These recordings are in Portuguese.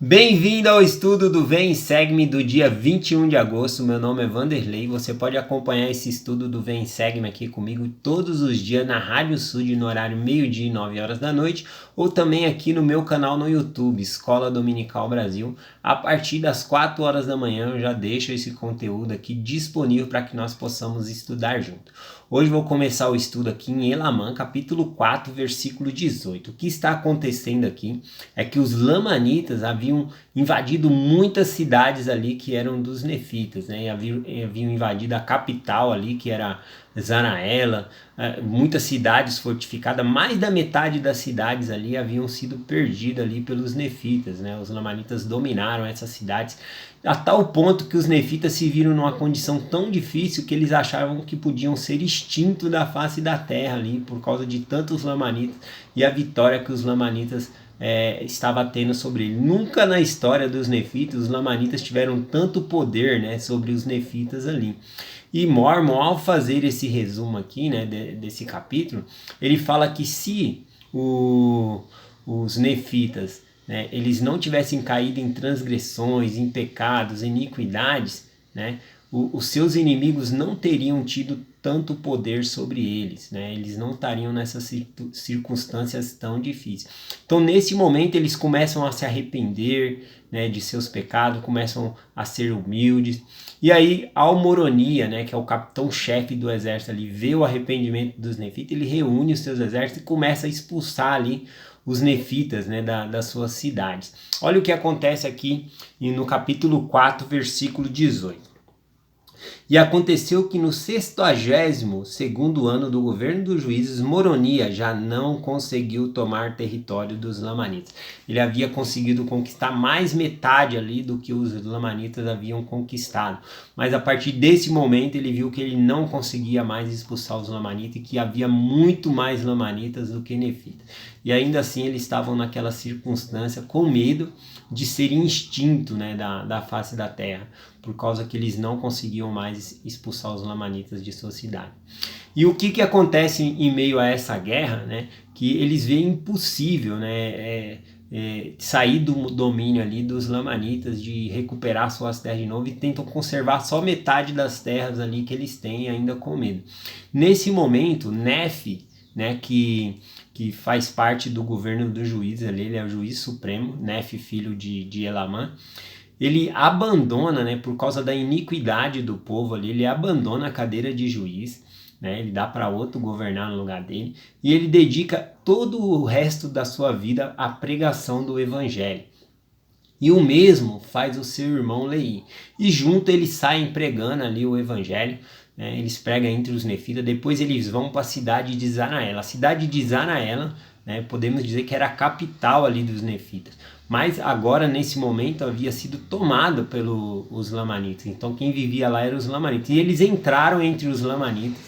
Bem-vindo ao estudo do Vem e Segue-me do dia 21 de agosto. Meu nome é Vanderlei. Você pode acompanhar esse estudo do Vem e Segue-me aqui comigo todos os dias na Rádio Sud no horário meio-dia e 9 horas da noite, ou também aqui no meu canal no YouTube, Escola Dominical Brasil. A partir das 4 horas da manhã eu já deixo esse conteúdo aqui disponível para que nós possamos estudar junto. Hoje vou começar o estudo aqui em Elamã, capítulo 4, versículo 18. O que está acontecendo aqui é que os lamanitas haviam invadido muitas cidades ali que eram dos nefitas, né? E haviam invadido a capital ali, que era Zanaela, muitas cidades fortificadas, mais da metade das cidades ali haviam sido perdidas ali pelos nefitas, né? Os lamanitas dominaram essas cidades a tal ponto que os nefitas se viram numa condição tão difícil que eles achavam que podiam ser extintos da face da terra ali por causa de tantos lamanitas e a vitória que os lamanitas estava tendo sobre ele. Nunca na história dos nefitas os lamanitas tiveram tanto poder, né, sobre os nefitas ali. E Mormon, ao fazer esse resumo aqui, né, desse capítulo, ele fala que se os nefitas, né, eles não tivessem caído em transgressões, em pecados, em iniquidades, né, os seus inimigos não teriam tido tanto poder sobre eles, né? Eles não estariam nessas circunstâncias tão difíceis. Então, nesse momento, eles começam a se arrepender, né, de seus pecados, começam a ser humildes. E aí, Almoronia, né, que é o capitão-chefe do exército ali, vê o arrependimento dos nefitas, ele reúne os seus exércitos e começa a expulsar ali os nefitas, né, das suas cidades. Olha o que acontece aqui no capítulo 4, versículo 18. E aconteceu que no 62º ano do governo dos juízes, Moronia já não conseguiu tomar território dos lamanitas. Ele havia conseguido conquistar mais metade ali do que os lamanitas haviam conquistado. Mas a partir desse momento ele viu que ele não conseguia mais expulsar os lamanitas e que havia muito mais lamanitas do que nefitas. E ainda assim eles estavam naquela circunstância com medo de ser extinto, né, da face da terra, por causa que eles não conseguiam mais expulsar os lamanitas de sua cidade. E o que acontece em meio a essa guerra, né, que eles veem impossível, né, sair do domínio ali dos lamanitas, de recuperar suas terras de novo, e tentam conservar só metade das terras ali que eles têm ainda com medo. Nesse momento, Nefe, né, que faz parte do governo dos juízes ali, ele é o juiz supremo, Nefe, filho de Elamã, ele abandona, né, por causa da iniquidade do povo ali, ele abandona a cadeira de juiz, né, ele dá para outro governar no lugar dele, e ele dedica todo o resto da sua vida à pregação do evangelho. E o mesmo faz o seu irmão Leí. E junto eles saem pregando ali o evangelho, né, eles pregam entre os nefitas, depois eles vão para a cidade de Zanaela. A cidade de Zanaela, né, podemos dizer que era a capital ali dos nefitas. Mas agora, nesse momento, havia sido tomada pelos lamanitas. Então quem vivia lá eram os lamanitas. E eles entraram entre os lamanitas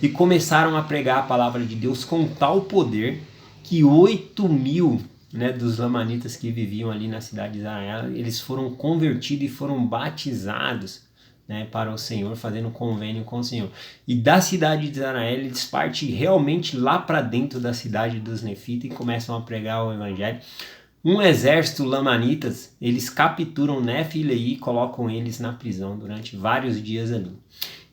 e começaram a pregar a palavra de Deus com tal poder que 8.000, né, dos lamanitas que viviam ali na cidade de Zanaela, eles foram convertidos e foram batizados, né, para o Senhor, fazendo um convênio com o Senhor. E da cidade de Zanaela eles partem realmente lá para dentro da cidade dos nefitas e começam a pregar o evangelho. Um exército lamanitas, eles capturam Nefe e Leí e colocam eles na prisão durante vários dias ali.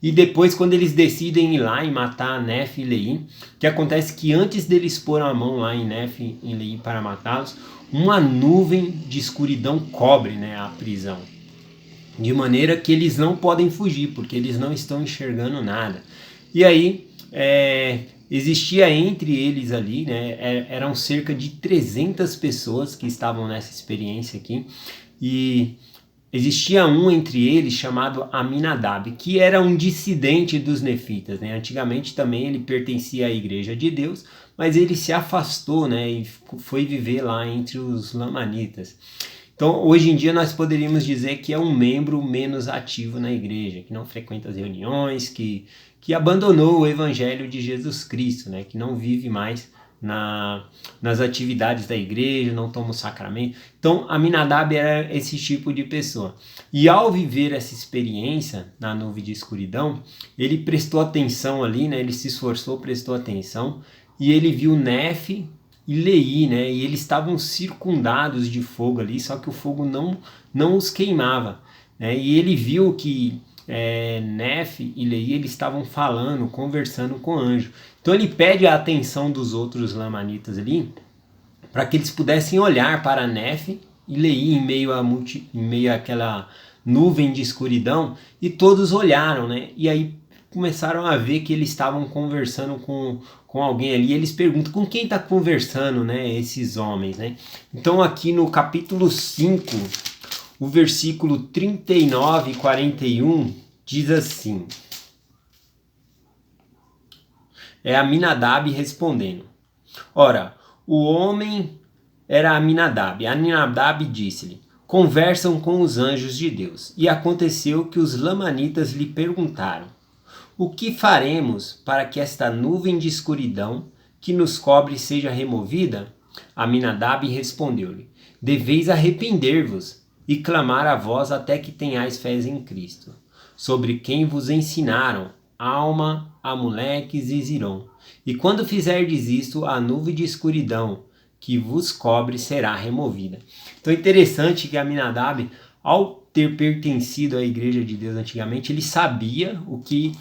E depois, quando eles decidem ir lá e matar Nefe e Leí, o que acontece que antes deles pôr a mão lá em Nefe e Leí para matá-los, uma nuvem de escuridão cobre, né, a prisão. De maneira que eles não podem fugir, porque eles não estão enxergando nada. E aí, existia entre eles ali, né, eram cerca de 300 pessoas que estavam nessa experiência aqui, e existia um entre eles chamado Aminadab, que era um dissidente dos nefitas, né? Antigamente também ele pertencia à Igreja de Deus, mas ele se afastou, né, e foi viver lá entre os lamanitas. Então, hoje em dia nós poderíamos dizer que é um membro menos ativo na igreja, que não frequenta as reuniões, que abandonou o evangelho de Jesus Cristo, né, que não vive mais nas atividades da igreja, não toma o sacramento. Então, Aminadab era esse tipo de pessoa. E ao viver essa experiência na nuvem de escuridão, ele prestou atenção ali, né, ele se esforçou, prestou atenção, e ele viu Nefe e Leí, né? E eles estavam circundados de fogo ali, só que o fogo não os queimava, né? E ele viu que Nefe e Leí eles estavam falando, conversando com o anjo. Então ele pede a atenção dos outros lamanitas ali, para que eles pudessem olhar para Nefe e Leí em meio àquela nuvem de escuridão, e todos olharam, né? E aí começaram a ver que eles estavam conversando com alguém ali. Eles perguntam com quem está conversando, né, esses homens, né? Então aqui no capítulo 5, o versículo 39 e 41 diz assim: é Aminadab respondendo. Ora, o homem era Aminadab. Aminadab disse-lhe: conversam com os anjos de Deus. E aconteceu que os lamanitas lhe perguntaram: o que faremos para que esta nuvem de escuridão que nos cobre seja removida? Aminadab respondeu-lhe: deveis arrepender-vos e clamar a vós até que tenhais fé em Cristo, sobre quem vos ensinaram Alma, Amoleques e Zirom. E quando fizerdes isto, a nuvem de escuridão que vos cobre será removida. Então é interessante que Aminadab, ao ter pertencido à igreja de Deus antigamente, ele sabia o que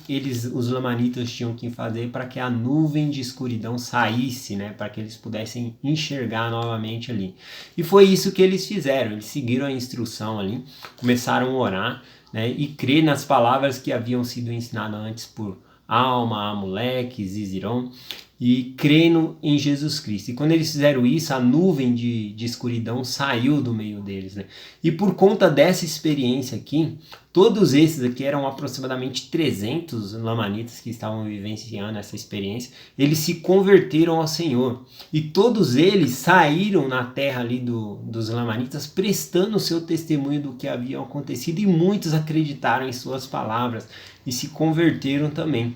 os lamanitas tinham que fazer para que a nuvem de escuridão saísse, né, para que eles pudessem enxergar novamente ali. E foi isso que eles fizeram, eles seguiram a instrução ali, começaram a orar, né, e crer nas palavras que haviam sido ensinadas antes por Alma, Amoleques e Zirom, e crendo em Jesus Cristo. E quando eles fizeram isso, a nuvem de escuridão saiu do meio deles, né? E por conta dessa experiência aqui, todos esses aqui eram aproximadamente 300 lamanitas que estavam vivenciando essa experiência, eles se converteram ao Senhor. E todos eles saíram na terra ali dos lamanitas prestando o seu testemunho do que havia acontecido, e muitos acreditaram em suas palavras e se converteram também.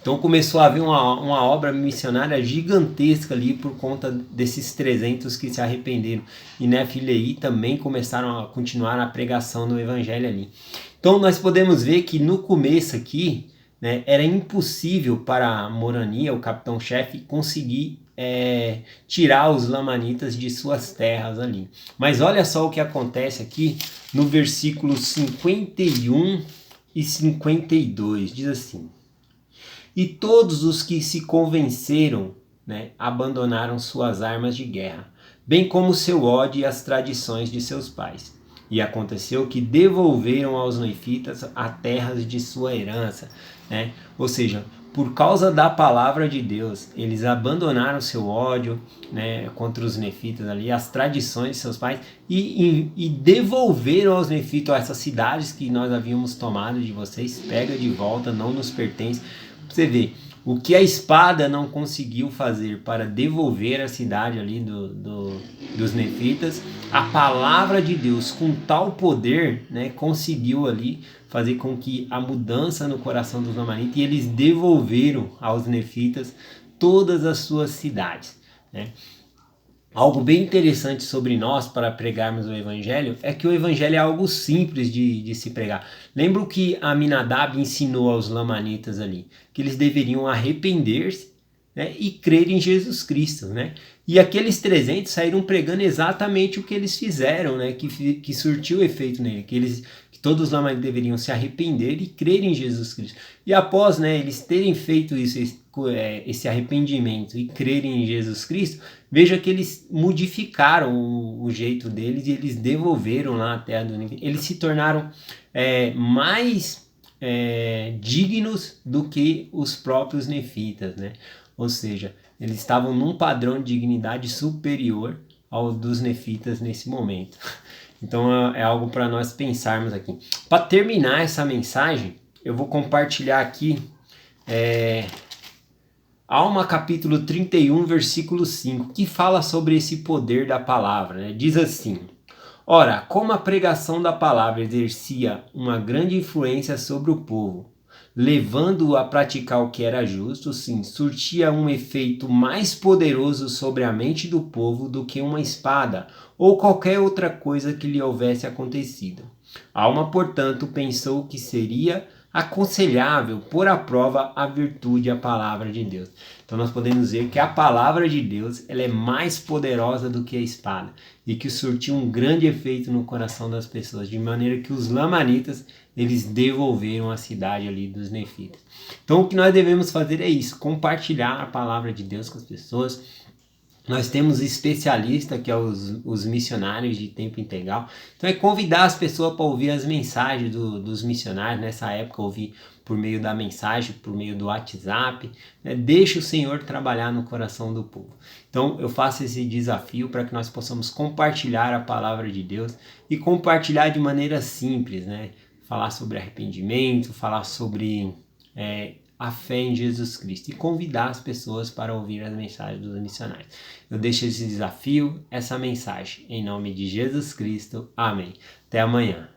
Então começou a haver uma obra missionária gigantesca ali por conta desses 300 que se arrependeram. E Nefe e Leí também começaram a continuar a pregação do evangelho ali. Então nós podemos ver que no começo aqui, né, era impossível para Moroni, o capitão-chefe, conseguir tirar os lamanitas de suas terras ali. Mas olha só o que acontece aqui no versículo 51 e 52, diz assim: e todos os que se convenceram, né, abandonaram suas armas de guerra, bem como seu ódio e as tradições de seus pais. E aconteceu que devolveram aos nefitas a terras de sua herança, né? Ou seja, por causa da palavra de Deus, eles abandonaram seu ódio, né, contra os nefitas ali, as tradições de seus pais, e devolveram aos nefitas essas cidades que nós havíamos tomado de vocês, pega de volta, não nos pertence. Você vê, o que a espada não conseguiu fazer para devolver a cidade ali dos nefitas, a palavra de Deus com tal poder, né, conseguiu ali fazer com que a mudança no coração dos lamanitas, e eles devolveram aos nefitas todas as suas cidades, né? Algo bem interessante sobre nós para pregarmos o evangelho é que o evangelho é algo simples de se pregar. Lembra o que Aminadab ensinou aos lamanitas ali? Que eles deveriam arrepender-se, né, e crer em Jesus Cristo, né? E aqueles 300 saíram pregando exatamente o que eles fizeram, né? Que surtiu efeito nele, que todos os lamanitas deveriam se arrepender e crer em Jesus Cristo. E após, né, eles terem feito isso, esse arrependimento e crerem em Jesus Cristo, veja que eles modificaram o jeito deles e eles devolveram lá a terra do nefitas. Eles se tornaram mais dignos do que os próprios nefitas, né? Ou seja, eles estavam num padrão de dignidade superior ao dos nefitas nesse momento. Então é algo para nós pensarmos aqui. Para terminar essa mensagem, eu vou compartilhar aqui Alma capítulo 31, versículo 5, que fala sobre esse poder da palavra, né? Diz assim: ora, como a pregação da palavra exercia uma grande influência sobre o povo, levando-o a praticar o que era justo, sim, surtia um efeito mais poderoso sobre a mente do povo do que uma espada ou qualquer outra coisa que lhe houvesse acontecido. A alma, portanto, pensou que seria aconselhável pôr à prova a virtude e a palavra de Deus. Então nós podemos dizer que a palavra de Deus ela é mais poderosa do que a espada e que surtiu um grande efeito no coração das pessoas, de maneira que os lamanitas eles devolveram a cidade ali dos nefitas. Então o que nós devemos fazer é isso, compartilhar a palavra de Deus com as pessoas. Nós temos especialistas, que é os missionários de tempo integral. Então é convidar as pessoas para ouvir as mensagens dos missionários. Nessa época eu ouvi por meio da mensagem, por meio do WhatsApp. Né? Deixa o Senhor trabalhar no coração do povo. Então eu faço esse desafio para que nós possamos compartilhar a palavra de Deus e compartilhar de maneira simples, né? Falar sobre arrependimento, falar sobre a fé em Jesus Cristo e convidar as pessoas para ouvir as mensagens dos missionários. Eu deixo esse desafio, essa mensagem, em nome de Jesus Cristo. Amém. Até amanhã.